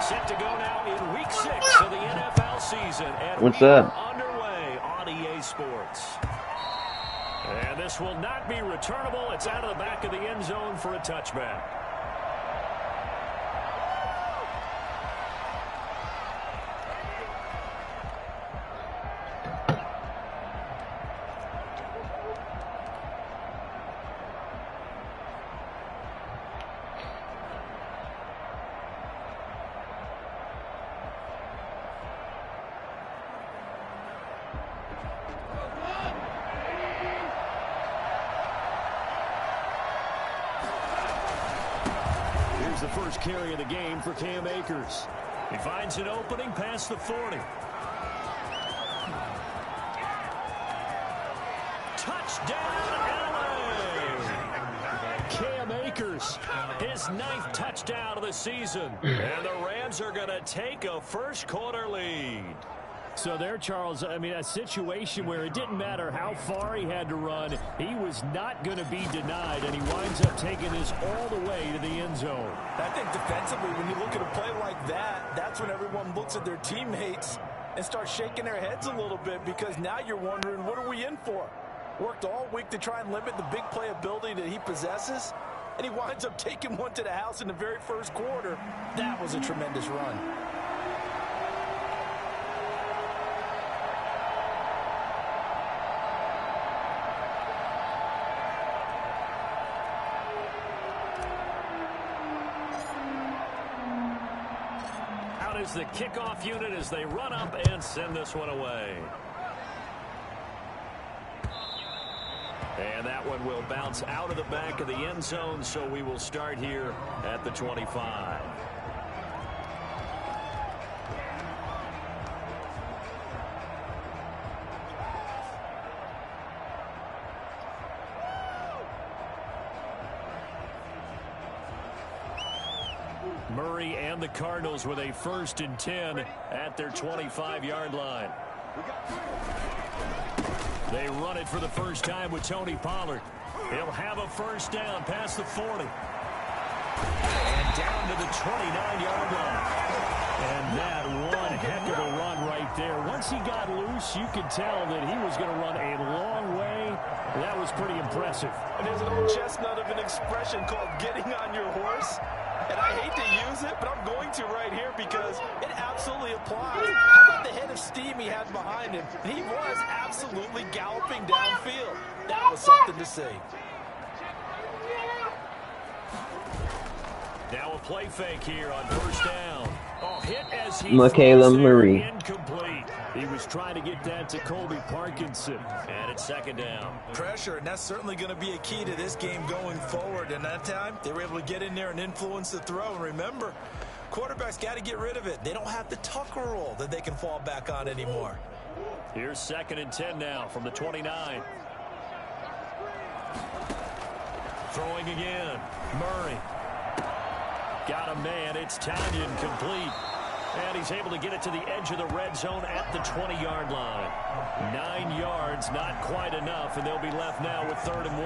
Set to go now in week 6 of the NFL season. And what's we up? are underway on EA Sports. And this will not be returnable. It's out of the back of the end zone for a touchback. The first carry of the game for Cam Akers. He finds an opening past the 40. Touchdown, LA! Cam Akers, his 9th touchdown of the season. And the Rams are going to take a first quarter lead. So there, Charles, I mean, a situation where it didn't matter how far he had to run, he was not going to be denied, and he winds up taking this all the way to the end zone. I think defensively, when you look at a play like that, that's when everyone looks at their teammates and starts shaking their heads a little bit, because now you're wondering, what are we in for? Worked all week to try and limit the big play ability that he possesses, and he winds up taking one to the house in the very first quarter. That was a tremendous run. Is the kickoff unit as they run up and send this one away. And that one will bounce out of the back of the end zone, so we will start here at the 25. Murray and the Cardinals with a 1st and 10 at their 25-yard line. They run it for the first time with Tony Pollard. He'll have a first down past the 40. And down to the 29-yard line. And that one heck of a run right there. Once he got loose, you could tell that he was going to run a long way. That was pretty impressive. And there's an old chestnut of an expression called getting on your horse. And I hate to use it, but I'm going to right here because it absolutely applies. How about the head of steam he had behind him? He was absolutely galloping downfield. That was something to see. Now a play fake here on first down. Oh, hit as he Michaela Murray. Incomplete. He was trying to get that to Colby Parkinson. And it's 2nd down. Pressure, and that's certainly going to be a key to this game going forward. And that time, they were able to get in there and influence the throw. And remember, quarterbacks got to get rid of it. They don't have the Tucker roll that they can fall back on anymore. Here's 2nd and 10 now from the 29. Throwing again. Murray. Got a man. It's Tanyan complete. And he's able to get it to the edge of the red zone at the 20-yard line. 9 yards, not quite enough, and they'll be left now with 3rd and 1.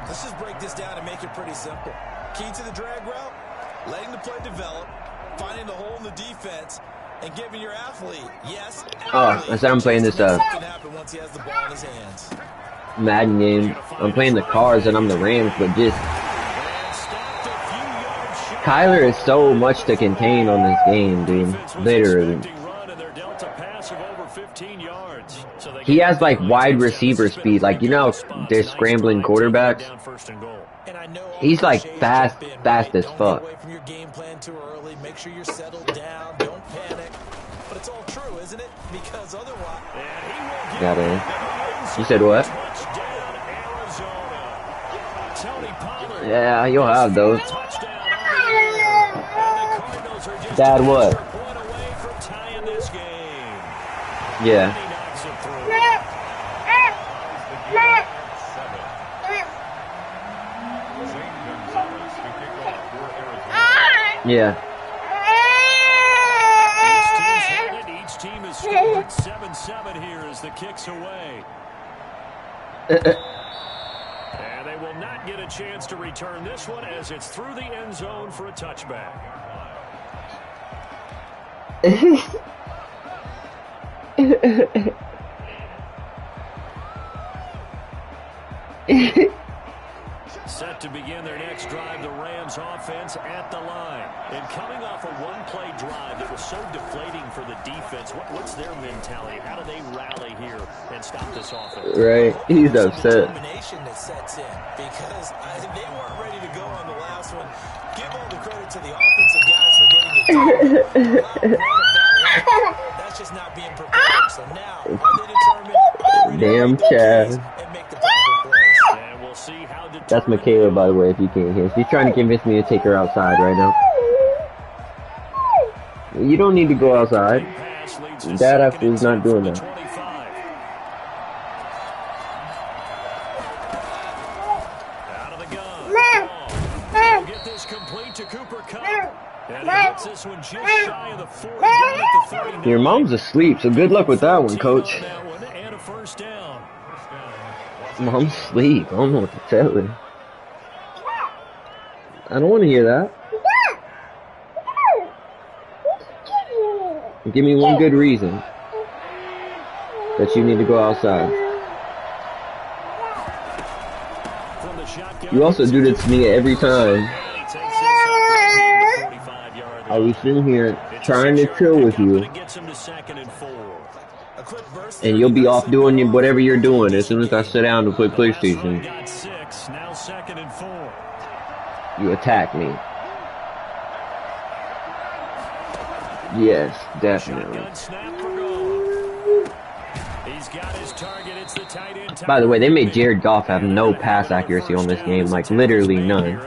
Let's just break this down and make it pretty simple. Key to the drag route, letting the play develop, finding the hole in the defense, and giving your athlete, yes, that's how I'm playing this can happen once he has the ball in his hands. Madden game. I'm playing the Cards and I'm the Rams, but just Kyler is so much to contain on this game, dude. Literally. He has like wide receiver speed. Like, you know, they're scrambling quarterbacks. He's like fast as fuck. Make sure you're settled down. Don't panic. But it's all true, isn't it? Because otherwise, got it. You said what? Yeah, you'll have those. Dad, what? Yeah. Yeah. Each team is scored 7-7 here as the kick's away. And they will not get a chance to return this one as it's through the end zone for a touchback. Set to begin their next drive, the Rams offense at the line. And coming off a one-play drive that was so deflating for the defense, what's their mentality? How do they rally here and stop this offense? Right, he's upset. Determination that sets in because they weren't ready to go on the last one. Give all the credit to the offensive guys for getting it done. That's just not being prepared. So now, are they determined? Damn, Chad. And make the proper plays. And we'll see how That's Michaela, by the way, if you can't hear. She's trying to convince me to take her outside right now. You don't need to go outside. Dad is not doing that. Out of the gun. Get this complete to Cooper Kupp. And he gets this one just shy of the 40 down at the 39. Your mom's asleep, so good luck with that one, Coach. And a first down. Mom's asleep. I don't know what to tell her. I don't want to hear that. Give me one good reason that you need to go outside. You also do this to me every time. I was sitting here trying to chill with you, and you'll be off doing whatever you're doing as soon as I sit down to play PlayStation. You attack me. Yes, definitely. By the way, they made Jared Goff have no pass accuracy on this game, like literally none.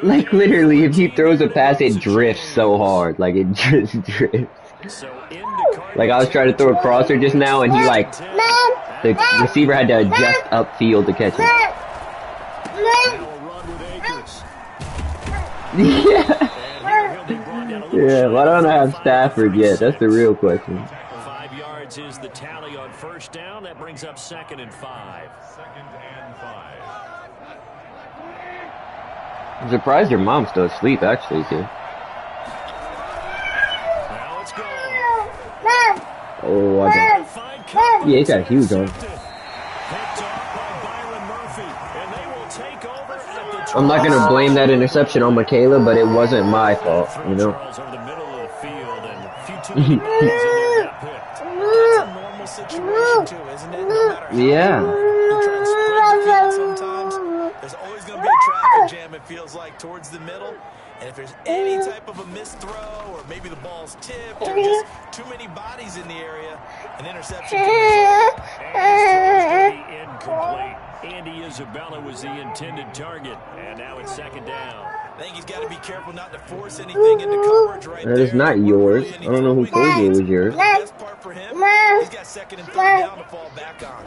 Like literally, if he throws a pass, it drifts so hard, like it just drifts. Like I was trying to throw a crosser just now, and he like the receiver had to adjust upfield to catch it. Yeah. Yeah, why don't I have Stafford yet? That's the real question. 5 yards is the tally on first down. That brings up 2nd and 5. I'm surprised your mom's still asleep, actually, too. Now let's go. Oh, I got. Yeah, he got a huge one. I'm not gonna blame that interception on Michaela, but it wasn't my fault, you know. Yeah. There's always going to be a traffic jam, it feels like, towards the middle. And if there's any type of a missed throw, or maybe the ball's tipped, or just too many bodies in the area, an interception can be incomplete. Andy Isabella was the intended target, and now it's 2nd down. I think he's got to be careful not to force anything into coverage right there. That is not yours. I don't know who told you it was yours. The best part for him, he's got 2nd and 3rd down to fall back on.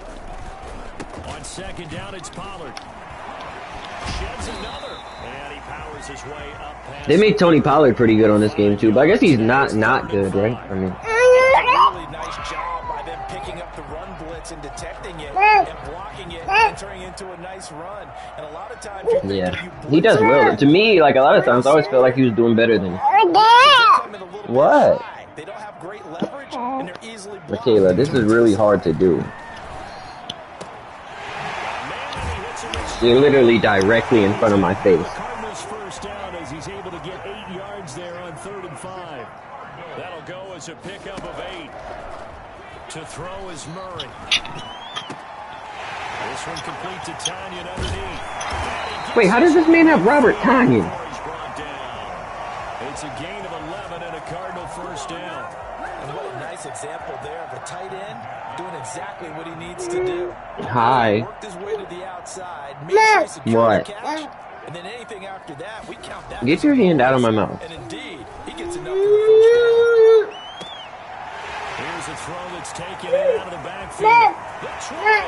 On 2nd down, it's Pollard. Sheds another, and he powers his way up past. They made Tony Pollard pretty good on this game too, but I guess he's not good, right? I mean, really nice job by them picking up the run blitz and detecting it and blocking it and turning it into a nice run. And a lot of times, yeah, he does well. To me, like a lot of times, I always felt like he was doing better than. What? They don't have great leverage, and they're easily blocked. Michaela, this is really hard to do. You're literally directly in front of my face. Cardinals first down as he's able to get 8 yards there on 3rd and 5. That'll go as a pickup of 8. To throw is Murray. This one complete to Tanyan underneath. Wait, how does this man have Robert Tanyan? It's a gain of 11 and a Cardinal first down. And what a nice example there of a tight end doing exactly what he needs to do. Hi. Worked his way to the outside, made sure he secured What? the catch, and then anything after that, we count that. Get your hand out of my mouth. And indeed, he gets enough for the first down. Here's a throw that's taken in out of the backfield. The try.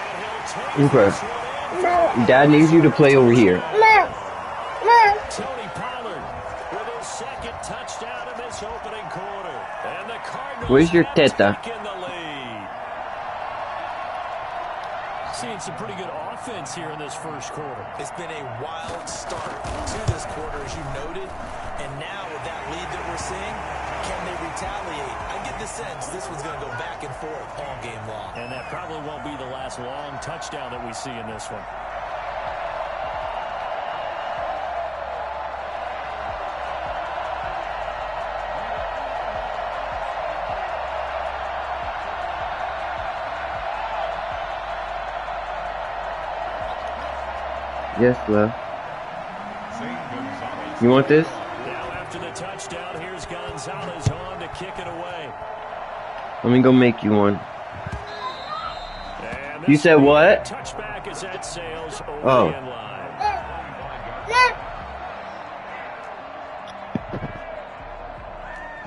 And he'll take this one in. Dad needs you to play over here. Tony Pollard with his 2nd touchdown in this opening quarter. And the Cardinals Where's your teta? in the lead. seeing some pretty good offense here in this first quarter. It's been a wild start to this quarter, as you noted. And now with that lead that we're seeing, can they retaliate? I get the sense this one's going to go back and forth all game long. And that probably won't be the last long touchdown that we see in this one. Yes, love. You want this? Now after the touchdown, here's Gonzalez on to kick it away. Let me go make you one. You said what? Touchback is at Sales over oh. the end line.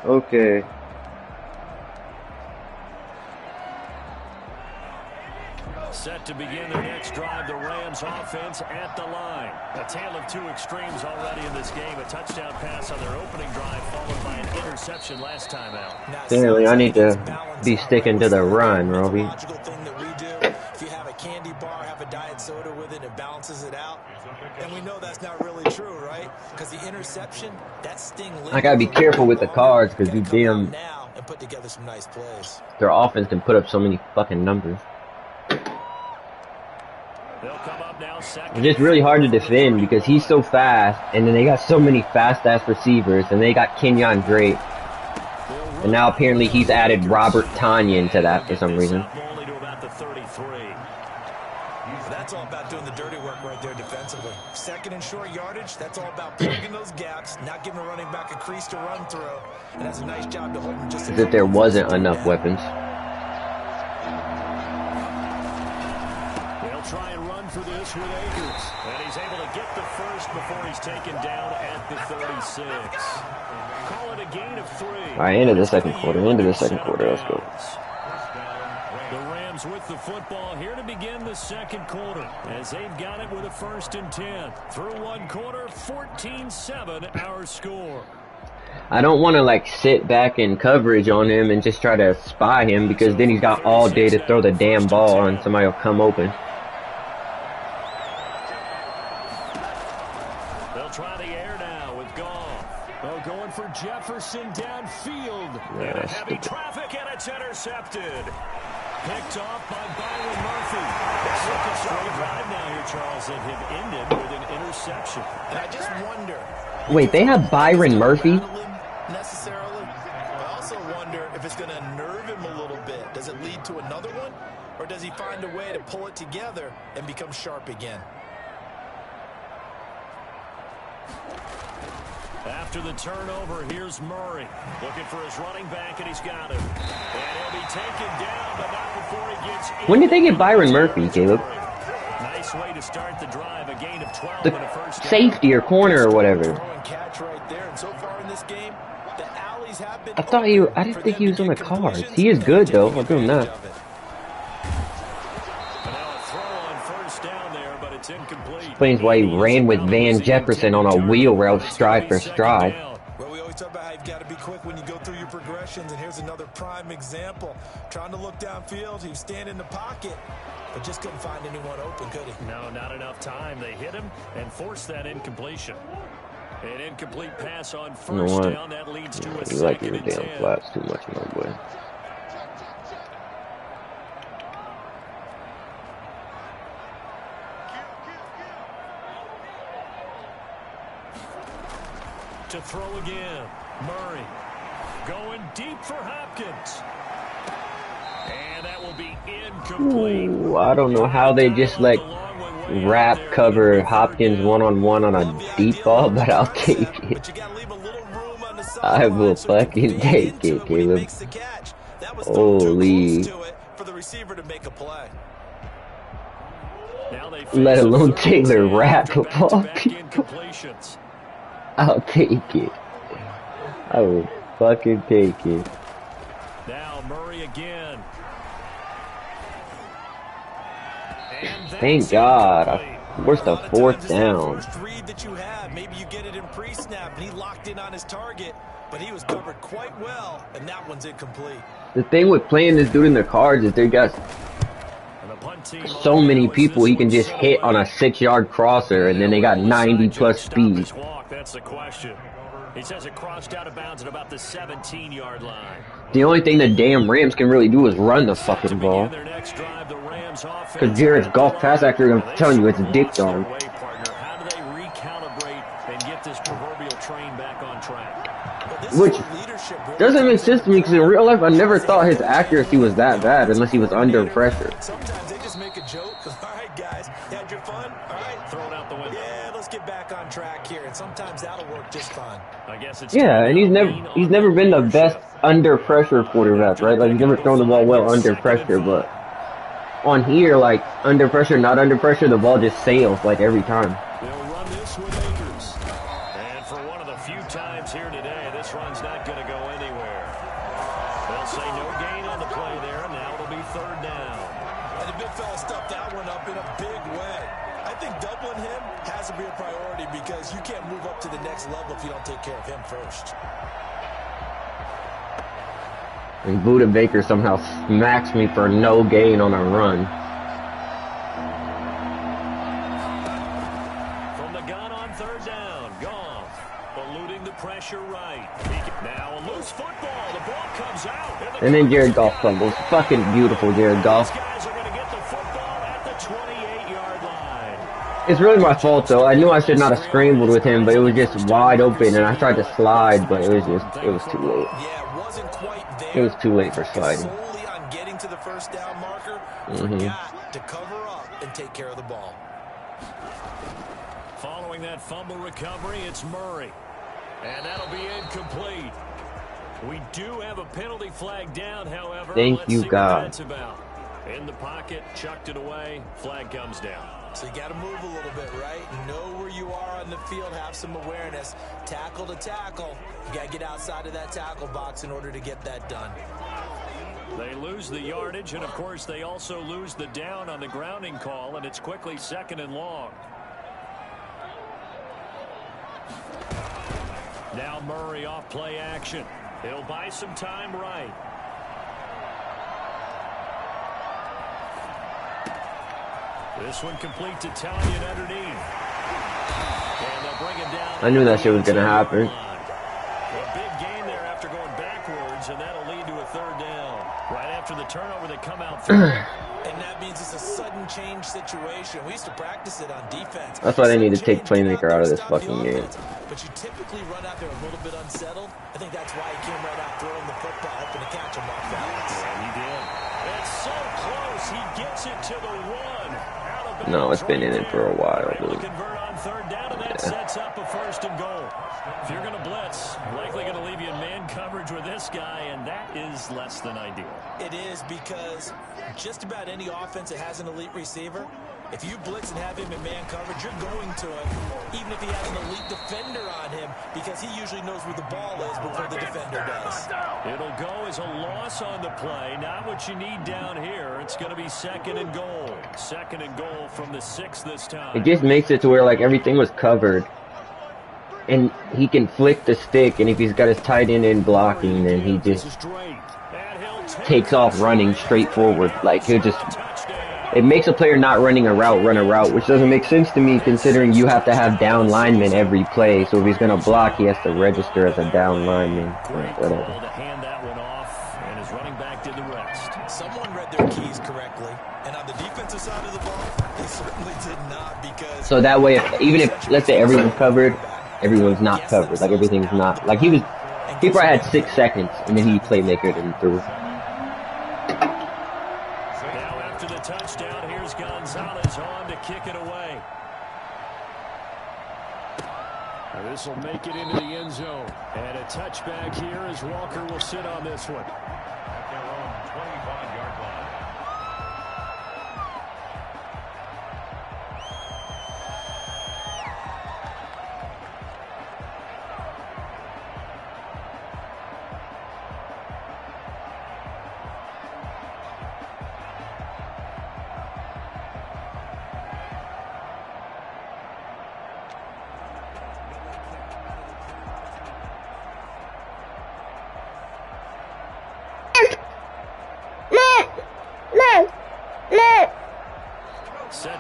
Okay. Set to begin their next drive, the Rams offense at the line. A tale of two extremes already in this game. A touchdown pass on their opening drive followed by an interception last time out. Clearly, I need to be sticking to the run, Roby. If you have a candy bar, have a diet soda with it, it balances it out. And we know that's not really true, right? Because the interception, that sting. I gotta be careful with the cards because you damn. And put together some nice plays. Their offense can put up so many fucking numbers. It's just really hard to defend because he's so fast, and then they got so many fast-ass receivers, and they got Kenyon Drake. And now apparently he's added Robert Tonyan to that for some reason. That's all about doing the dirty work right there defensively. Second and short yardage, that's all about plugging those gaps, not giving a running back a crease to run through. And that's a nice job to hold him just as if there wasn't enough weapons. Try and run for this with Akers. And he's able to get the first before he's taken down at the 36. Call it a gain of 3. All right, into the second quarter. Into the second quarter. Let's go. The Rams with the football here to begin the second quarter as they've got it with a 1st and 10. Through one quarter, 14-7 our score. I don't want to like sit back in coverage on him and just try to spy him because then he's got all day to throw the damn ball and somebody will come open. Jefferson downfield. Yeah, and heavy traffic, and it's intercepted. Picked off by Byron Murphy. Second straight drive now here, Charles, that have ended with an interception. And I just wonder. Wait, they have Byron Murphy? Necessarily. I also wonder if it's going to nerve him a little bit. Does it lead to another one? Or does he find a way to pull it together and become sharp again? After the turnover, here's Murray. Looking for his running back, and he's got him. And he'll be taken down, but not before he gets in. When did they get Byron Murphy, Caleb? Nice way to start the drive. A gain of 12 the and a first down. Safety or corner or whatever. Catch right there. And so far in this game, the alleys have been I didn't think he was on the cards. He is good, though. I'll give him that. Explains why he ran with Van Jefferson on a wheel route stride for stride. Well, we always talk about how you've got to be quick when you go through your progressions, and here's another prime example. Trying to look downfield, he was standing in the pocket, but just couldn't find anyone open, could he? No, not enough time. They hit him and forced that incompletion. An incomplete pass on first down. That leads to a you like your damn flats too much, my boy. To throw again. Murray going deep for Hopkins. And that will be incomplete. Ooh, I don't know how they just like wrap cover Hopkins one-on-one on a deep ball, but I'll take it. I will fucking take it, Caleb. Holy. Let alone Taylor Rapp of all people. I'll take it. I will fucking take it. Now Murray again. Thank God. Where's the 4th down? First read that you have, maybe you get it in pre-snap, and he locked in on his target, but he was covered quite well, and that one's incomplete. The thing with playing this dude in the cards is they got so many people he can just hit on a 6-yard crosser, and then they got 90+ speed. That's the question. He says it crossed out of bounds at about the 17-yard line. The only thing the damn Rams can really do is run the fucking ball. Because Jared's golf pass actor, I'm telling you, it's a dick dog. How do they recalibrate and get this proverbial train back on track? Which doesn't make sense to me, because in real life I never thought his accuracy was that bad unless he was under pressure. Sometimes they just make a joke. All right, guys, had your fun? All right, throw it out the window. Yeah, let's get back on track here, and sometimes that'll work just fine. I guess it's and he's never been the best under pressure quarterback, right? Like, he's never thrown the ball well under pressure, but on here, like, under pressure, not under pressure, the ball just sails, like, every time. They'll run this with Akers. And for one of the few times here today, this run's not going to go anywhere. They'll say no gain on the play there, and now it'll be third down. And the big fella stuffed that one up in a big way. I think doubling him has to be a priority because you can't move up to the next level if you don't take care of him first. And Buda Baker somehow smacks me for no gain on a run. From the gun on third down, Goff eluding the pressure right. Now a loose football. The ball comes out. And then Jared Goff fumbles. Fucking beautiful, Jared Goff. These guys are going to get the football at the 28-yard line. It's really my fault, though. I knew I should not have scrambled with him, but it was just wide open, and I tried to slide, but it was too late. Yeah, it wasn't quite there. It was too late for sliding. Solely on getting to the first down marker, forgot to cover up and take care of the ball. Following that fumble recovery, it's Murray. And that'll be incomplete. We do have a penalty flag down, however. Thank you, God. What that's about. In the pocket, chucked it away, flag comes down. So you got to move a little bit, right? Know where you are on the field, have some awareness. Tackle to tackle. You got to get outside of that tackle box in order to get that done. They lose the yardage, and of course they also lose the down on the grounding call, and it's quickly second and long. Now Murray off play action. He'll buy some time right. This one complete to Talion underneath. And they'll bring him down. I knew that shit was going to happen. A big gain there after going backwards, and that'll lead to a third down. Right after the turnover, they come out through. And that means it's a sudden change situation. We used to practice it on defense. That's why they need to take Playmaker out of this fucking game. But you typically run out there a little bit unsettled. I think that's why he came right out throwing the football, hoping to catch him off balance. And he did. It's so close. He gets it to the one. No, it's been in it for a while, dude. Convert on third down, and that sets up a first and goal. If you're going to blitz, likely going to leave you in man coverage with this guy, and that is less than ideal. It is, because just about any offense that has an elite receiver, if you blitz and have him in man coverage, you're going to him, even if he has an elite defender on him, because he usually knows where the ball is before the defender does. It'll go as a loss on the play. Not what you need down here. It's going to be second and goal. Second and goal from the 6 this time. It just makes it to where, like, everything was covered. And he can flick the stick, and if he's got his tight end in blocking, then he just takes off running straight forward. Like, he'll just... It makes a player not running a route run a route, which doesn't make sense to me considering you have to have down linemen every play. So if he's going to block, he has to register as a down lineman. Whatever. To hand that one off, and his running back did the rest. Someone read their keys correctly, and on the defensive side of the ball, they certainly did not, because... So that way, even if, let's say everyone's covered, everyone's not covered. Like, everything's not... Like, he probably had 6 seconds, and then he playmakered and threw. Touchdown, here's Gonzalez on to kick it away. This will make it into the end zone. And a touchback here as Walker will sit on this one. At their own 25-yard line.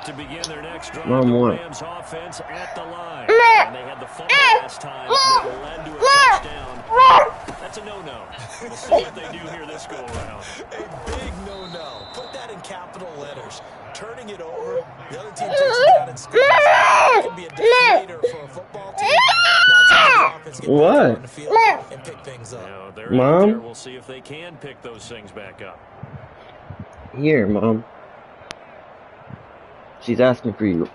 to begin their next drive. Mom, The what? Rams offense at the line. And they had the fumble last time that led to a touchdown. That's a no-no. We'll see what they do here this go-around. A big no-no. Put that in capital letters. Turning it over, the other team takes it down and scores. It can be a decimator for a football team. Now it's time the offense get back on the field and pick things up. Now, they're Mom? out there. We'll see if they can pick those things back up. Here, Mom. She's asking for you.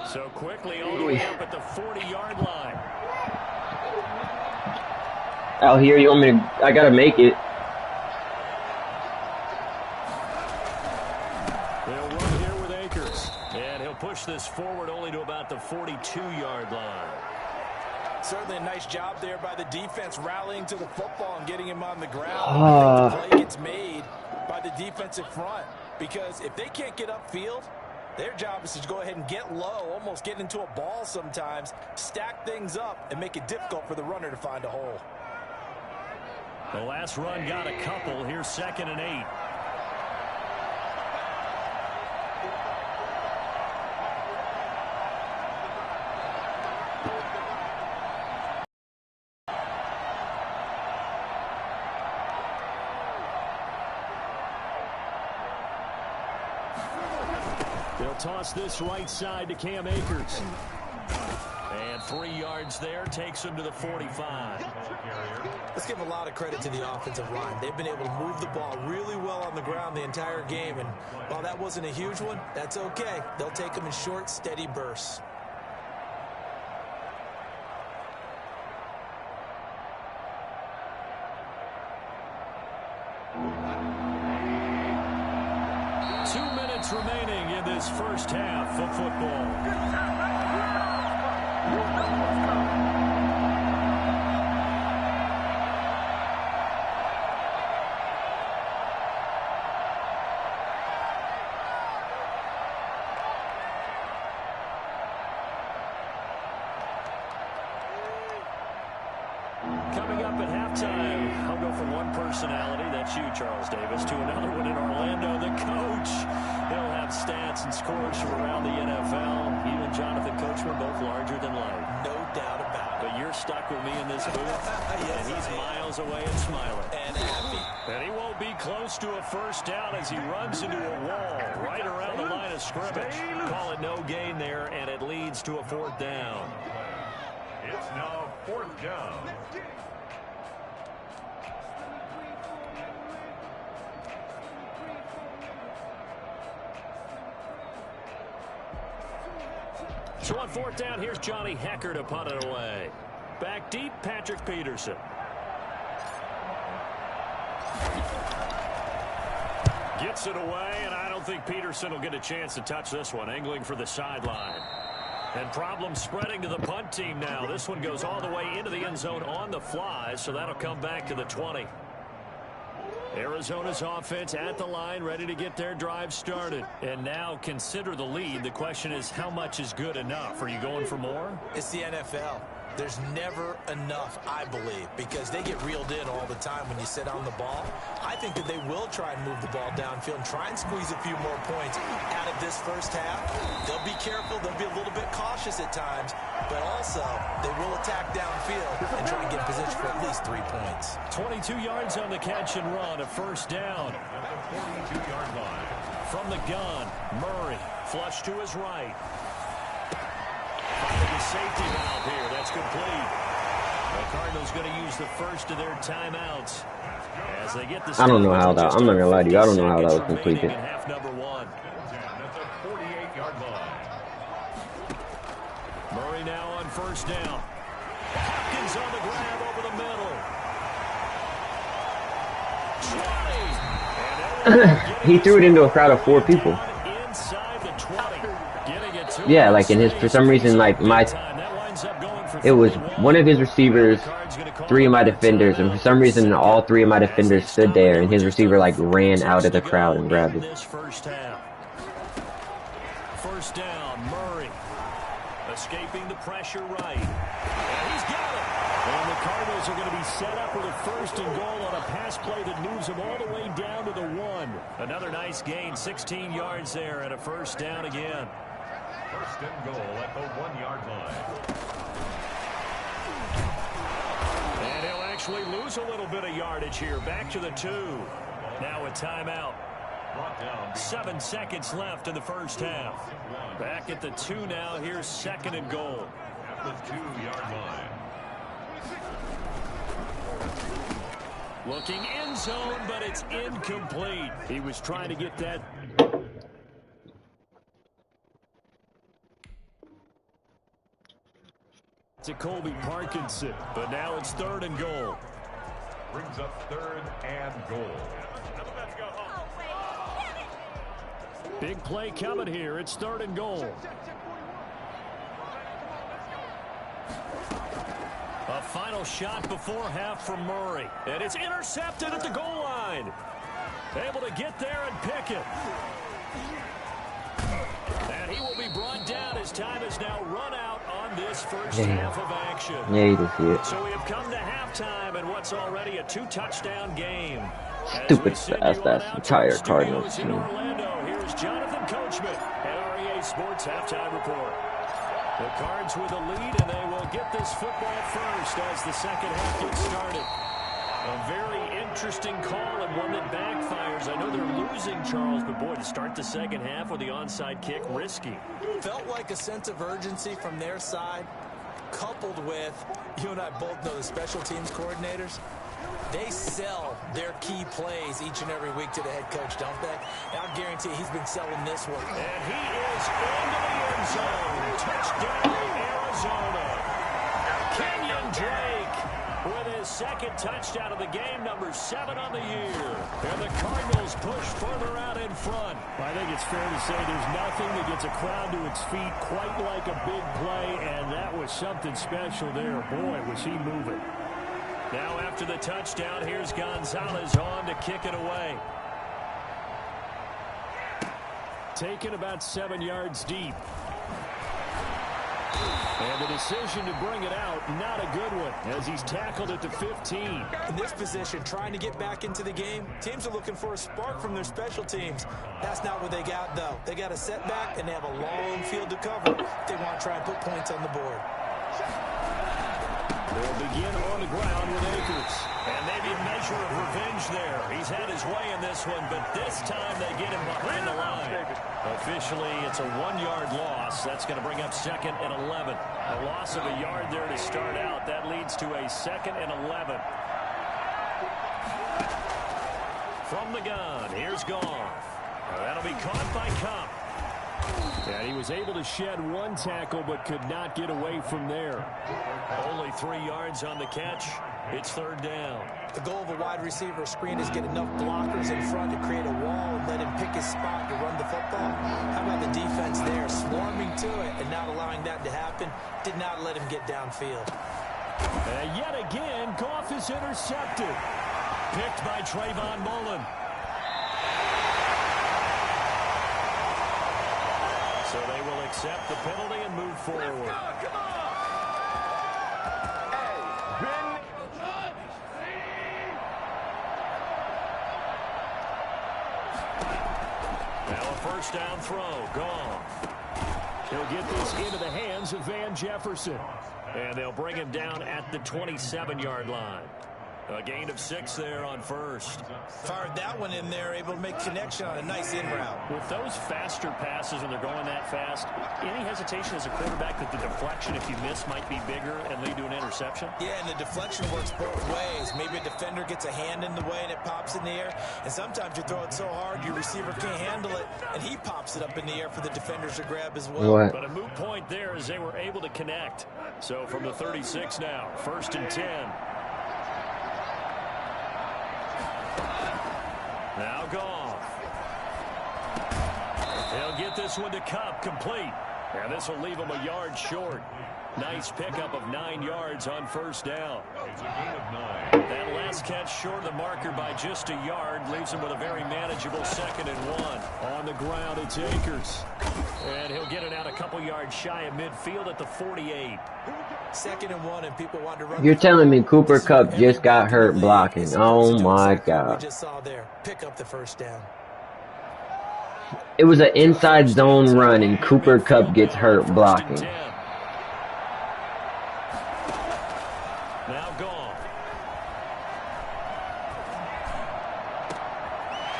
So quickly all the way up at the 40-yard line. Out here, you want me to? I gotta make it. They'll run here with Akers. And he'll push this forward only to about the 42-yard line. Certainly a nice job there by the defense rallying to the football and getting him on the ground. I think the play gets made by the defensive front because if they can't get upfield, their job is to go ahead and get low, almost get into a ball sometimes, stack things up, and make it difficult for the runner to find a hole. The last run got a couple. Here's 2nd and 8. They'll toss this right side to Cam Akers. And 3 yards there takes him to the 45. Let's give a lot of credit to the offensive line. They've been able to move the ball really well on the ground the entire game. And while that wasn't a huge one, that's okay. They'll take them in short, steady bursts. Remaining in this first half of football. Coming up at halftime, I'll go from one personality, that's you, Charles Davis, to another one in Orlando, the coach. He'll have stats and scores from around the NFL. Even Jonathan Coachman, both larger than life. No doubt about it. But you're stuck with me in this booth, and he's miles away and smiling. And happy. And he won't be close to a first down as he runs into a wall right around the line of scrimmage. Call it no gain there, and it leads to a 4th down. It's now 4th down. So on 4th down, here's Johnny Hecker to punt it away. Back deep, Patrick Peterson. Gets it away, and I don't think Peterson will get a chance to touch this one. Angling for the sideline. And problems spreading to the punt team now. This one goes all the way into the end zone on the fly, so that'll come back to the 20. Arizona's offense at the line, ready to get their drive started. And now consider the lead. The question is, how much is good enough? Are you going for more? It's the NFL. There's never enough, I believe, because they get reeled in all the time when you sit on the ball. I think that they will try and move the ball downfield and try and squeeze a few more points out of this first half. They'll be careful. They'll be a little bit cautious at times, but also they will attack downfield and try and get in position for at least 3 points. 22 yards on the catch and run, a first down. At the 42-yard line. From the gun, Murray, flush to his right. Finding a safety valve here, that's complete. The Cardinals going to use the first of their timeouts as they get the. I don't know how that. I'm not gonna lie to you. I don't know how that was completed. Half number 1. At the 48-yard line. Murray now on first down. Hopkins on the grab over the middle. 20. He threw it into a crowd of 4 people. Inside the 20. Getting it to Yeah, like in his, for some reason, like it was one of his receivers, 3 of my defenders, and for some reason all 3 of my defenders stood there, and his receiver like ran out of the crowd and grabbed it. First down, Murray escaping the pressure right. And he's got it. And the Cardinals are going to be set up with a 1st and goal on a pass play that moves them all the way down to the 1. Another nice gain, 16 yards there, and a 1st down again. 1st and goal at the 1-yard line. And he'll actually lose a little bit of yardage here. Back to the 2. Now a timeout. 7 seconds left in the 1st half. Back at the 2 now. Here's 2nd and goal. At the 2-yard line. Looking end zone, but it's incomplete. He was trying to get that. To Colby Parkinson, but now it's 3rd and goal. Brings up 3rd and goal. Big play coming here. It's 3rd and goal. A final shot before half from Murray. And it's intercepted at the goal line. Able to get there and pick it. And he will be brought down as time has now run out on this 1st half of action. Yeah, you can see it. So we have come to halftime in what's already a 2-touchdown game. Stupid fast-ass entire Cardinals team. Here's Jonathan Coachman at REA Sports Halftime Report. The Cards with a lead, and they will get this football first as the 2nd half gets started. A very interesting call and one that backfires. I know they're losing, Charles, but boy, to start the 2nd half with the onside kick, risky. Felt like a sense of urgency from their side, coupled with, you and I both know the special teams coordinators. They sell their key plays each and every week to the head coach, don't they? And I guarantee he's been selling this one. And he is into the end zone. Touchdown, Arizona. Kenyon Drake with his 2nd touchdown of the game, number 7 on the year. And the Cardinals push further out in front. I think it's fair to say there's nothing that gets a crowd to its feet quite like a big play, and that was something special there. Boy, was he moving. Now after the touchdown, here's Gonzalez on to kick it away. Taken about 7 yards deep. And the decision to bring it out, not a good one, as he's tackled at the 15. In this position, trying to get back into the game, teams are looking for a spark from their special teams. That's not what they got, though. They got a setback, and they have a long field to cover if they want to try and put points on the board. They'll begin on the ground with Akers. And maybe a measure of revenge there. He's had his way in this one, but this time they get him behind the line. Officially, it's a 1-yard loss. That's going to bring up 2nd and 11. A loss of a yard there to start out. That leads to a 2nd and 11. From the gun, here's Goff. That'll be caught by Cup. And he was able to shed 1 tackle, but could not get away from there. Only 3 yards on the catch. It's 3rd down. The goal of a wide receiver screen is get enough blockers in front to create a wall and let him pick his spot to run the football. How about the defense there, swarming to it and not allowing that to happen? Did not let him get downfield. And yet again, Goff is intercepted. Picked by Trayvon Mullen. So they will accept the penalty and move forward. Come on! Now a 1st down throw. Goff. He'll get this into the hands of Van Jefferson. And they'll bring him down at the 27-yard line. A gain of 6 there on 1st. Fired that one in there, able to make connection on a nice in route. With those faster passes when they're going that fast, any hesitation as a quarterback that the deflection, if you miss, might be bigger and lead to an interception? Yeah, and the deflection works both ways. Maybe a defender gets a hand in the way and it pops in the air. And sometimes you throw it so hard your receiver can't handle it, and he pops it up in the air for the defenders to grab as well. What? But a moot point there as they were able to connect. So from the 36 now, 1st and 10. Now Goff. They'll get this one to Cup, complete. And this will leave him a yard short. Nice pickup of 9 yards on first down. It's a gain of 9. That last catch short of the marker by just a yard leaves him with a very manageable 2nd and 1. On the ground, it's Akers. And he'll get it out a couple yards shy of midfield at the 48. 2nd and 1, and people want to run. You're telling me Cooper Kupp just got hurt blocking? Oh my God! We just saw there. Pick up the first down. It was an inside zone run, and Cooper Kupp gets hurt blocking. Now gone.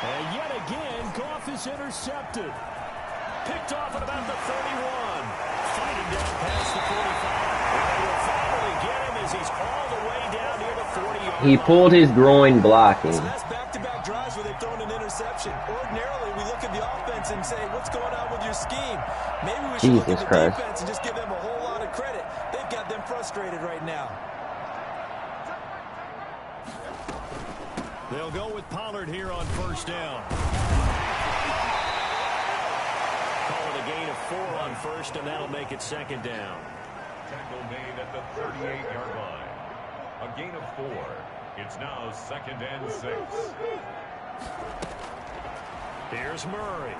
And yet again, Goff is intercepted. Picked off at about the 31. Fighting down past the 45. And they will finally get him as he's all the way down near the 40-yard line. He pulled his groin blocking. So that's back-to-back drives where they've thrown an interception. Ordinarily, we look at the offense and say, what's going on with your scheme? Maybe we should look at the defense and just give them a whole lot of credit. They've got them frustrated right now. They'll go with Pollard here on first down. Call it a gain of 4 on first, and that'll make it 2nd down. Tackle made at the 38-yard line. A gain of 4. It's now 2nd and 6. Here's Murray.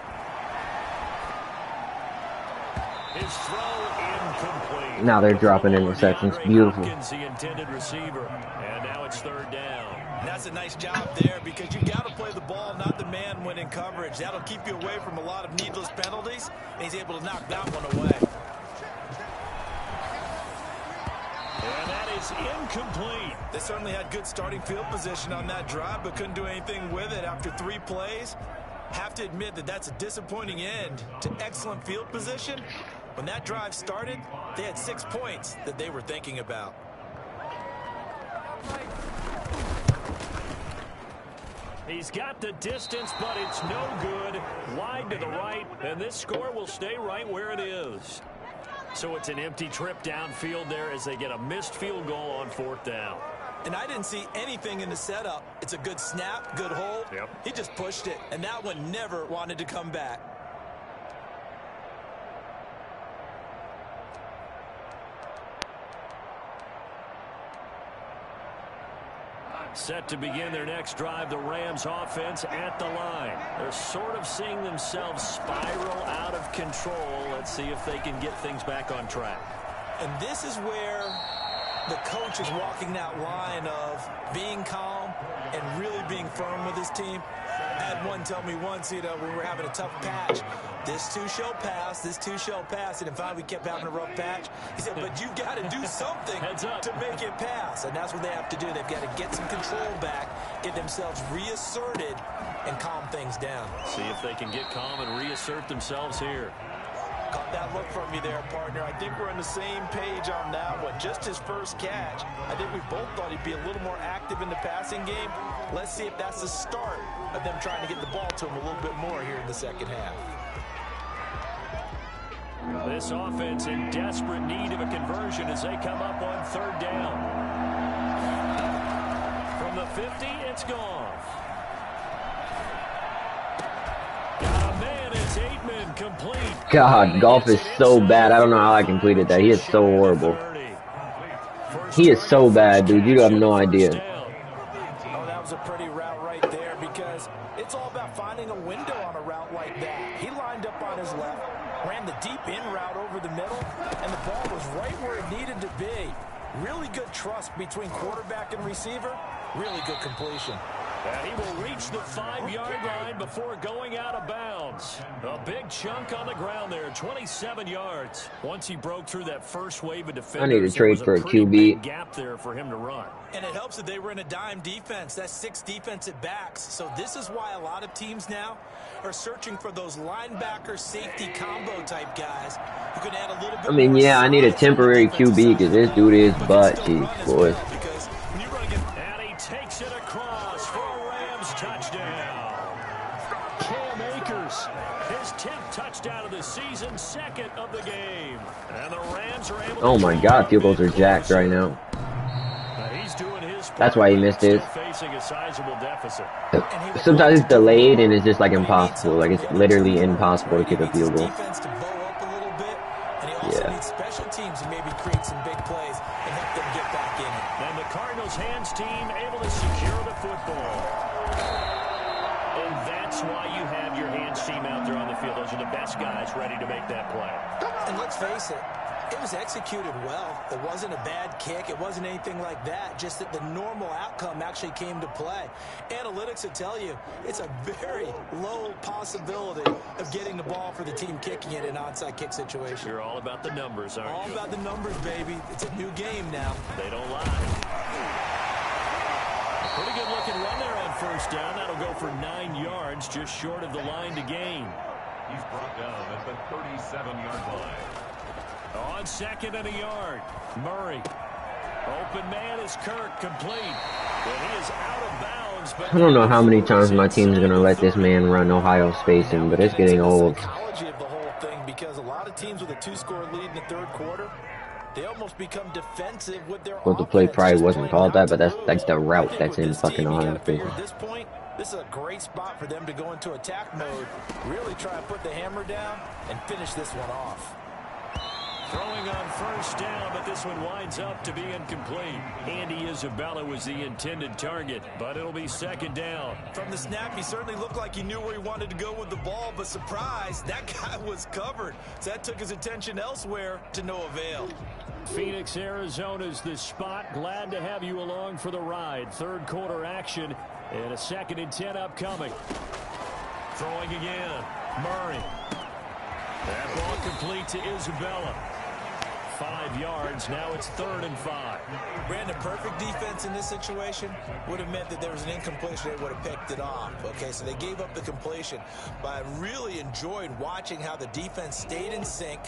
His throw incomplete. Now they're dropping interceptions. Beautiful. The intended receiver. And now it's 3rd down. And that's a nice job there because you got to play the ball, not the man when in coverage. That'll keep you away from a lot of needless penalties, and he's able to knock that one away. And that is incomplete. They certainly had good starting field position on that drive, but couldn't do anything with it after 3 plays. Have to admit that that's a disappointing end to excellent field position. When that drive started, they had 6 points that they were thinking about. He's got the distance, but it's no good. Wide to the right, and this score will stay right where it is. So it's an empty trip downfield there as they get a missed field goal on 4th down. And I didn't see anything in the setup. It's a good snap, good hold. Yep. He just pushed it, and that one never wanted to come back. Set to begin their next drive, the Rams offense at the line. They're sort of seeing themselves spiral out of control. Let's see if they can get things back on track. And this is where the coach is walking that line of being calm and really being firm with his team. I had one tell me once, when we were having a tough patch, this too shall pass, this too shall pass. And in fact, we kept having a rough patch. He said, but you got to do something to make it pass. And that's what they have to do. They've got to get some control back, get themselves reasserted, and calm things down. See if they can get calm and reassert themselves here. Caught that look from you there, partner. I think we're on the same page on that one. Just his first catch. I think we both thought he'd be a little more active in the passing game. Let's see if that's the start of them trying to get the ball to him a little bit more here in the second half. This offense in desperate need of a conversion as they come up on 3rd down. From the 50, it's gone. Complete. God, Goff is so bad. I don't know how I completed that. He is so horrible. He is so bad, dude. You have no idea. Oh, that was a pretty route right there because it's all about finding a window on a route like that. He lined up on his left, ran the deep in route over the middle, and the ball was right where it needed to be. Really good trust between quarterback and receiver. Really good completion. And he will reach the 5-yard line before going out of bounds. A big chunk on the ground there, 27 yards. Once he broke through that first wave of defenders, I need to trade for a QB. big gap there for him to run. And it helps that they were in a dime defense. That's 6 defensive backs. So this is why a lot of teams now are searching for those linebacker safety combo type guys who can add a little bit. I mean, yeah, I need a temporary QB because this dude is butt cheeks, boys. And he takes it across for a Rams touchdown. Cam Akers, his 10th touchdown of the season, 2nd of the game. And the Rams are able to. Oh my God, field goals are jacked right now. He's doing his part. That's why he missed his. Facing a sizable deficit. Sometimes it's delayed and it's just like impossible. Like it's literally impossible to kick a field goal. Defense to bow up a little bit, teams and maybe create some big plays and help them get back in it. And the Cardinals' hands team able to secure the football. And that's why you have your hands team out there on the field. Those are the best guys ready to make that play. And let's face it, it was executed well. It wasn't a bad kick. It wasn't anything like that. Just that the normal outcome actually came to play. Analytics will tell you it's a very low possibility of getting the ball for the team kicking it in an onside kick situation. You're all about the numbers, aren't you? All about the numbers, baby. It's a new game now. They don't lie. Pretty good looking run there on first down. That'll go for 9 yards, just short of the line to gain. He's brought down at the 37-yard line. On 2nd and a yard, Murray. Open man is Kirk, complete. But he is out of bounds. But I don't know how many times my team's gonna let this man run Ohio spacing, but it's getting old. Psychology of the whole thing, because a lot of teams with a 2-score lead in the third quarter, they almost become defensive with their Well, the play offense, probably just wasn't playing called that, not but to that's lose. like the route I think that's with in this fucking team, you Ohio gotta figure spacing. at this point, this is a great spot for them to go into attack mode, really try and put the hammer down and finish this one off. Throwing on first down, but this one winds up to be incomplete. Andy Isabella was the intended target, but it'll be 2nd down. From the snap, he certainly looked like he knew where he wanted to go with the ball, but surprise, that guy was covered. So that took his attention elsewhere to no avail. Phoenix, Arizona's the spot. Glad to have you along for the ride. Third quarter action and a 2nd and 10 upcoming. Throwing again, Murray. That ball complete to Isabella. 5 yards. Now it's 3rd and 5. Brandon, perfect defense in this situation would have meant that there was an incompletion. They would have picked it off. Okay, so they gave up the completion. But I really enjoyed watching how the defense stayed in sync,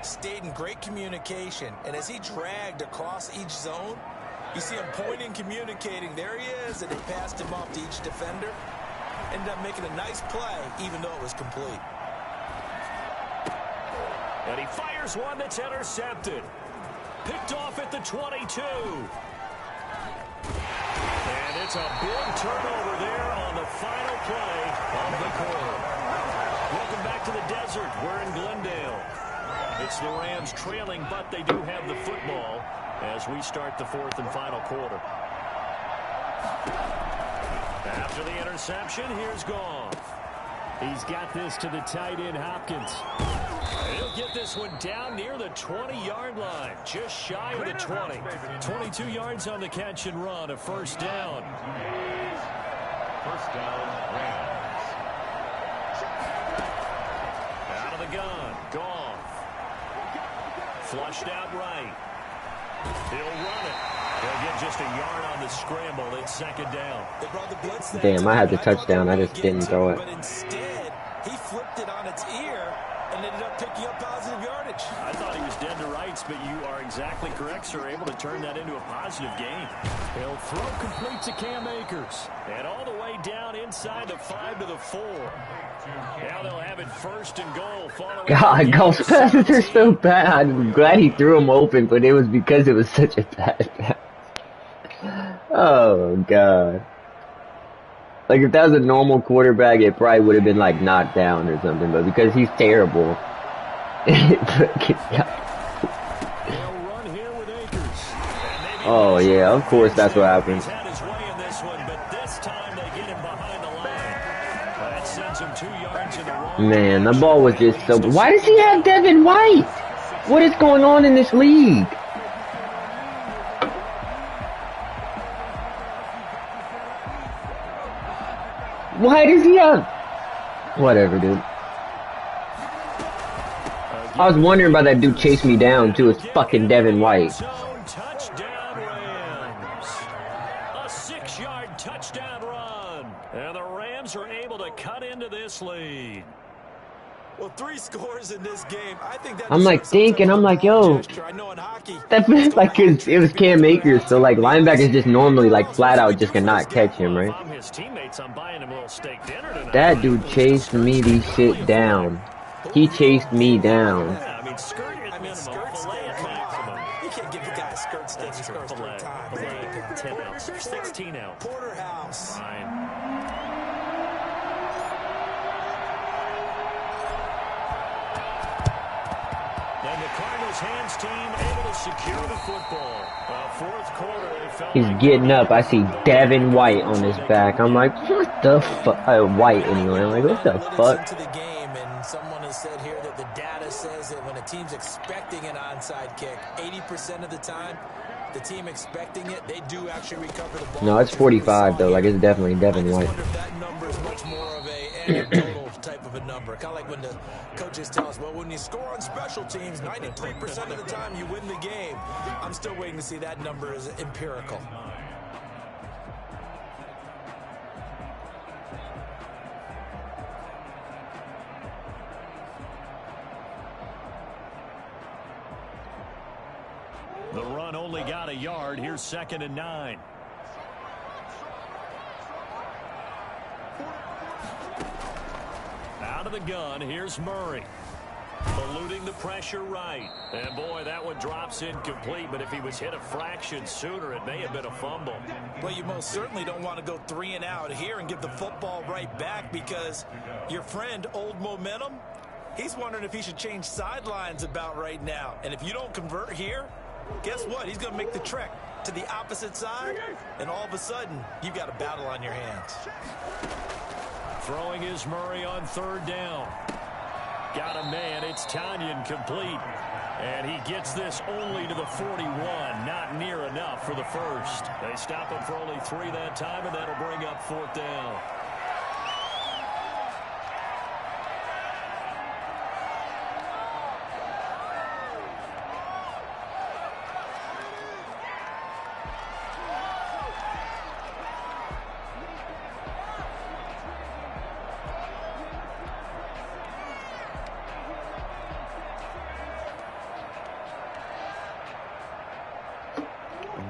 stayed in great communication. And as he dragged across each zone, you see him pointing, communicating. There he is, and they passed him off to each defender. Ended up making a nice play, even though it was complete. And he fires one that's intercepted. Picked off at the 22. And it's a big turnover there on the final play of the quarter. Welcome back to the desert. We're in Glendale. It's the Rams trailing, but they do have the football as we start the 4th and final quarter. After the interception, here's Goff. He's got this to the tight end, Hopkins. He'll get this one down near the 20-yard line, just shy of the 20. 22 yards on the catch and run, a first down. First down, Rams. Out of the gun, Goff. Flushed out right. He'll run it. He'll get just a yard on the scramble. It's 2nd down. They brought the blitz that Damn, I had the time. touchdown. I just didn't throw it. But instead, he flipped it on its ear and ended up picking up positive yardage. I thought he was dead to rights, but you are exactly correct, sir. Able to turn that into a positive gain. He'll throw complete to Cam Akers. And all the way down inside the 5 to the 4. Now they'll have it 1st and goal. God, Ghost passes are so bad. I'm glad he threw them open, but it was because it was such a bad pass. Oh, God. Like, if that was a normal quarterback, it probably would have been, like, knocked down or something. But because he's terrible, oh, yeah, of course that's what happens. Man, the ball was just so... Why does he have Devin White? What is going on in this league? Why does he have... Whatever, dude. I was wondering about that dude chase me down, too. It's fucking Devin White. Touchdown Rams. A 6-yard touchdown run. And the Rams are able to cut into this lead. Well, 3 scores in this game. I think that I'm like thinking, I'm like, yo, that's like, cause it was Cam Akers, so like linebackers just normally like flat out just cannot catch him, right? That dude chased me the shit down. He chased me down. I mean, skirt at minimum, fillet at maximum. You can't give the guy a skirt stick. He scores 3 times. Fillet, 10 ounce, 16 ounce. Porterhouse. Fine. And the Cardinals his hands team able to secure the football. Fourth quarter, it felt He's like getting up. I see Devin White on his back. I'm like, what the fuck? White anyway. I'm like, what the fuck? Into the game, and someone has said here that the data says that when a team's expecting an onside kick, 80% of the time, the team expecting it, they do actually recover the ball. No, it's 45 though. Like, it's definitely Devin White. I just wonder if that number is much more of a anecdotal type of a number. Kind of like when the coaches tell us, well, when you score on special teams, 93% of the time you win the game. I'm still waiting to see that number is empirical. The run only got a yard. Here's 2nd and 9. Out of the gun, here's Murray. Eluding the pressure right. And boy, that one drops incomplete, but if he was hit a fraction sooner, it may have been a fumble. Well, you most certainly don't want to go 3 and out here and give the football right back, because your friend, Old Momentum, he's wondering if he should change sidelines about right now. And if you don't convert here, guess what? He's going to make the trek to the opposite side, and all of a sudden, you've got a battle on your hands. Throwing is Murray on 3rd down. Got a man. It's Tanyan complete. And he gets this only to the 41. Not near enough for the first. They stop him for only 3 that time, and that'll bring up 4th down.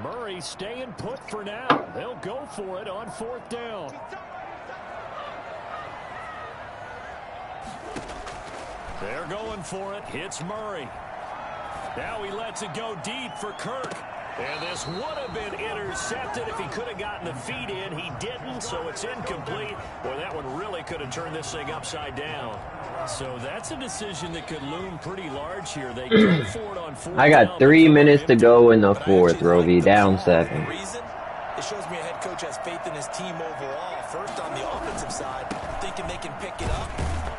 Murray staying put for now. They'll go for it on 4th down. They're going for it. Hits Murray. Now he lets it go deep for Kirk. And this would have been intercepted if he could have gotten the feet in. He didn't, so it's incomplete. Boy, that one really could have turned this thing upside down. So that's a decision that could loom pretty large here. They go for it on 4th I got 3 minutes to go in the 4th, Roby. Down 7. It shows me a head coach has faith in his team overall. First, on the offensive side, thinking they can pick it up,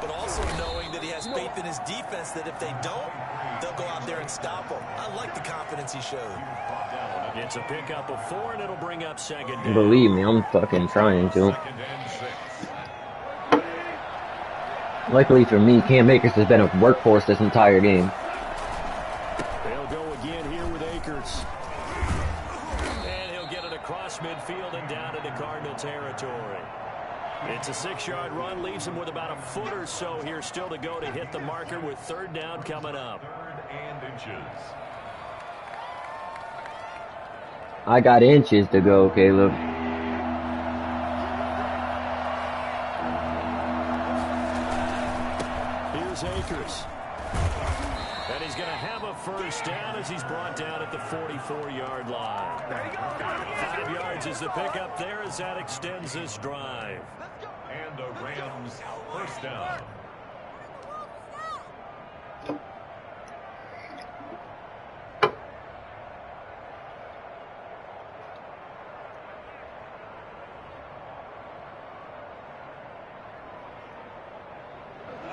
but also knowing that he has faith in his defense, that if they don't, they'll go out there and stop them. I like the confidence he showed. It's a pickup of 4, and it'll bring up 2nd down. Believe me, I'm fucking trying to. Luckily for me, Cam Akers has been a workhorse this entire game. They'll go again here with Akers. And he'll get it across midfield and down into Cardinal territory. It's a 6-yard run, leaves him with about a foot or so here still to go to hit the marker with 3rd down coming up. 3rd and inches. I got inches to go, Caleb. Here's Akers. And he's going to have a 1st down as he's brought down at the 44-yard line. 5 yards is the pickup there as that extends this drive. And the Rams 1st down.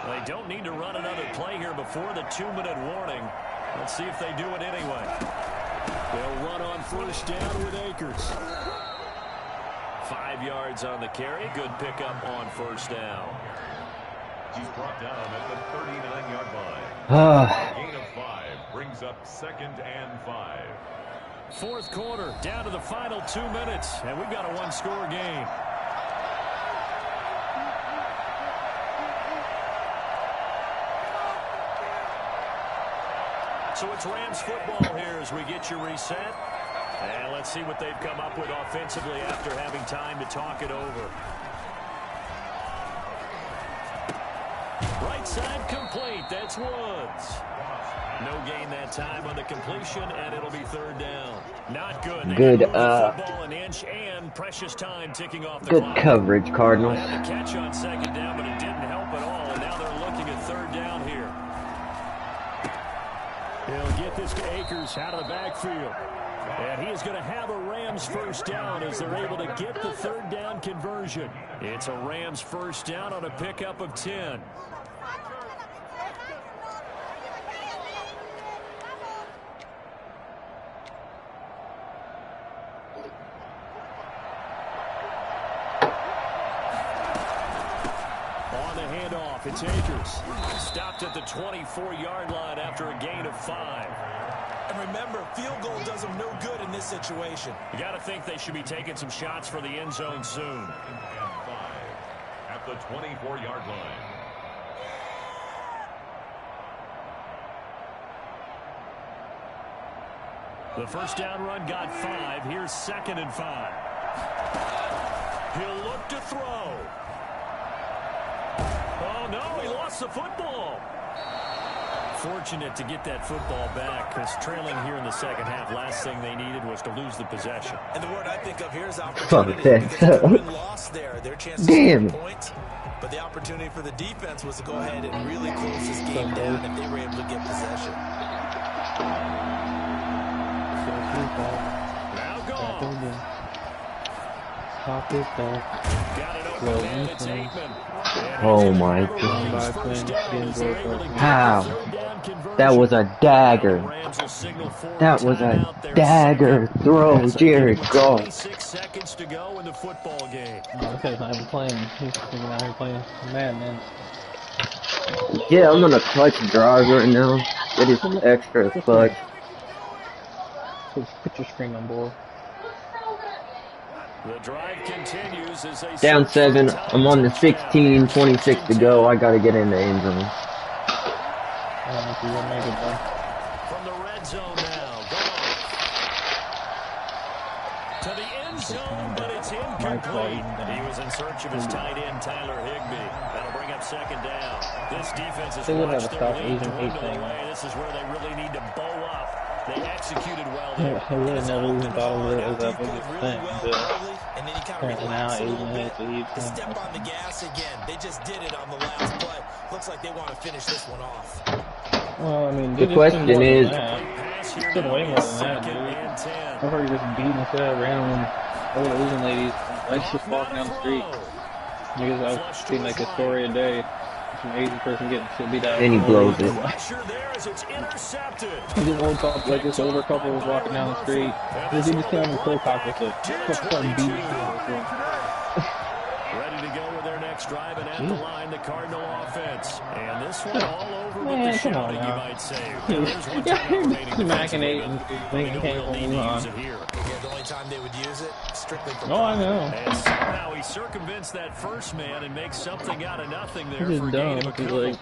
They don't need to run another play here before the 2-minute warning. Let's see if they do it anyway. They'll run on 1st down with Akers. 5 yards on the carry. Good pickup on 1st down. He's brought down at the 39-yard line. Gain of 5 brings up 2nd and 5. 4th quarter, down to the final 2 minutes, and we've got a 1-score game. So it's Rams football here as we get you reset. And let's see what they've come up with offensively after having time to talk it over. Right side complete. That's Woods. No gain that time on the completion, and it'll be 3rd down. Not good. Good, football an inch and precious time ticking off the good clock. coverage, Cardinals. They had the catch on 2nd down, but it didn't help at all, and now they're looking at 3rd down here. He'll get this to Akers out of the backfield. And he is going to have a Rams first down as they're able to get the third down conversion. It's a Rams first down on a pickup of 10. On the handoff, it's Akers. Stopped at the 24-yard line after a gain of 5. And remember, field goal does them no good in this situation. You got to think they should be taking some shots for the end zone soon. At the 24-yard line. The first down run got 5. Here's 2nd and 5. He'll look to throw. Oh, no, he lost the football. Fortunate to get that football back because trailing here in the second half, last thing they needed was to lose the possession. And the word I think of here is opportunity. Because they could have been lost there. Their chance to score points. But the opportunity for the defense was to go ahead and really close this game down if they were able to get possession. Now gone. Pop it back. Got it open, man. It's Aikman. Oh my God. How? That was a dagger. That was a dagger throw, Jared Goff. 26 seconds to go in the football game. Oh, okay, I'm playing. He's out here playing Madden. Yeah, I'm on a clutch drive right now. It is extra clutch. Put your screen on board. The drive continues as they Down 7. I'm on the 16, 26 to go. I gotta get in the end zone. I don't know if you're gonna make it though. From the red zone now. To the end zone, but it's incomplete. He was in search of his tight end, Tyler Higbee. That'll bring up 2nd down. This defense is watched their lead dwindle away. This is where they really need to bow up. They executed well there. I really never even thought of it as that big a thing. And then you kind of Now relax a little 8 minutes bit. to each To step on the gas again. They just did it on the last play. Looks like they want to finish this one off. Well, I mean, The question is, did way more than that, dude. I've heard you just beating the shit out of random old Asian ladies, like just walking down the street. Because I've seen like a story a day. An Asian person getting shit beat out. and he blows it. Intercepted. This old couple, like this older couple was walking down the street. He just came on the full cock with it. Fucking beat Ready to go with their next drive, and at the line, the Cardinal offense. And this one all over with Man, the come on shouting, you now. might say. Smacking 8 and thinking came from Elon. Yeah, the only time they would use it, strictly for Oh, I know. And somehow he circumvents that first man and makes something out of nothing there This for a is gain dumb. of a He's couple. like,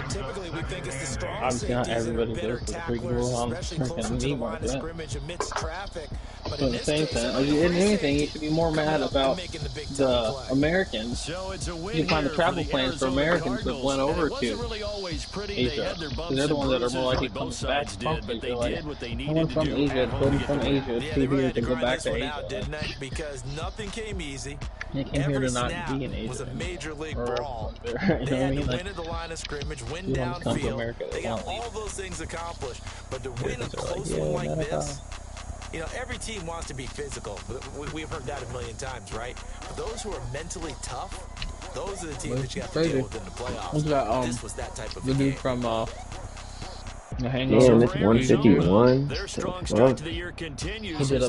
Typically, we think it's the strong obviously not safeties that everybody are better goes to the freaking tacklers, rule on especially closer freaking to the meat line of market. scrimmage amidst traffic. But But in at the this same case, time, another in great anything, safety you should be more mad about making the big time the play. Americans. So it's a win You find the here travel for plans for Arizona Americans that Cardinals. went And over it wasn't to really always pretty. They Asia. had their bumps They're the and ones that are bruises more likely like to come both back sides from did, but they like, did what they someone needed to from do Asia, at home to children get from the win. Asia, Yeah, it's they really easier had to to go grind back this to one Asia. out, didn't they? Because nothing came easy. They came here Every to not snap be an was a Asian. major league Or, brawl. you know They what I had mean? to Like, win at the line of scrimmage, win you want to come to downfield. America, They they got won't leave. all those things accomplished. But to win a They're like, close yeah, one like not a this, you know, every team wants to be physical. We've heard that a million times, right? But those who are mentally tough, those are the teams that you have to deal with in the playoffs. What's that, This was that type of the a dude game. from the Damn, Hangover? it's 151. Their strong Well, start to the year continues. He did a